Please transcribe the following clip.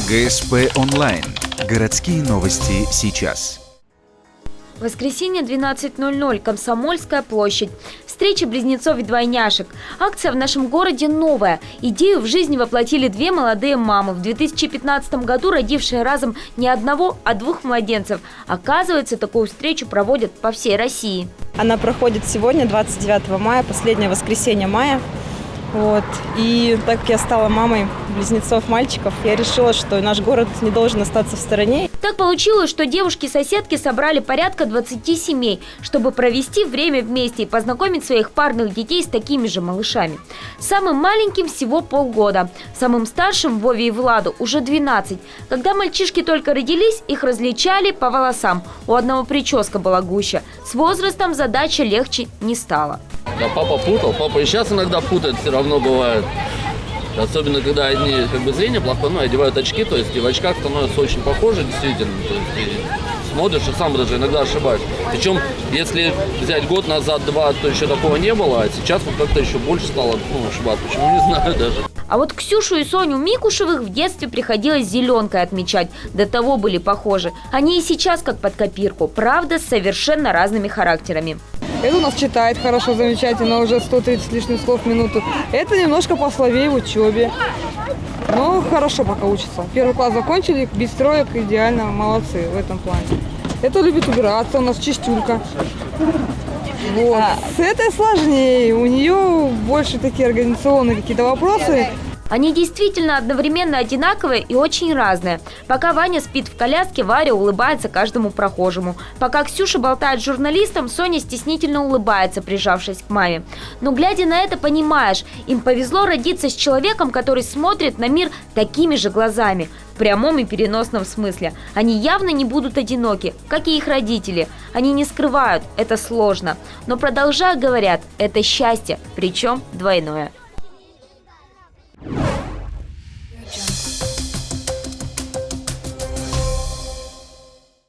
ГСП онлайн. Городские новости сейчас. Воскресенье, 12:00, Комсомольская площадь. Встреча близнецов и двойняшек. Акция в нашем городе новая. Идею в жизни воплотили две молодые мамы, в 2015 году родившие разом не одного, а двух младенцев. Оказывается, такую встречу проводят по всей России. Она проходит сегодня, 29 мая, последнее воскресенье мая. И так как я стала мамой близнецов-мальчиков, я решила, что наш город не должен остаться в стороне. Так получилось, что девушки-соседки собрали порядка 20 семей, чтобы провести время вместе и познакомить своих парных детей с такими же малышами. Самым маленьким всего полгода, самым старшим Вове и Владу уже 12. Когда мальчишки только родились, их различали по волосам. У одного прическа была гуще. С возрастом задача легче не стала. Да, папа путал, папа и сейчас иногда путает, все равно бывает. Особенно, когда одни зрение плохое, одевают очки, то есть и в очках становятся очень похожи, действительно. То есть и смотришь, и сам даже иногда ошибаешься. Причем, если взять год назад, два, то еще такого не было, а сейчас вот как-то еще больше стало ошибаться. Почему, не знаю даже. А вот Ксюшу и Соню Микушевых в детстве приходилось зеленкой отмечать. До того были похожи. Они и сейчас как под копирку, правда, с совершенно разными характерами. Это у нас читает хорошо, замечательно, уже 130 лишних слов в минуту. Это немножко послабее в учебе. Но хорошо пока учится. Первый класс закончили, без троек, идеально, молодцы в этом плане. Это любит убираться, у нас чистюлька. С этой сложнее, у нее больше такие организационные какие-то вопросы. Они действительно одновременно одинаковые и очень разные. Пока Ваня спит в коляске, Варя улыбается каждому прохожему. Пока Ксюша болтает с журналистом, Соня стеснительно улыбается, прижавшись к маме. Но глядя на это, понимаешь, им повезло родиться с человеком, который смотрит на мир такими же глазами. В прямом и переносном смысле. Они явно не будут одиноки, как и их родители. Они не скрывают, это сложно. Но продолжая говорят, это счастье, причем двойное.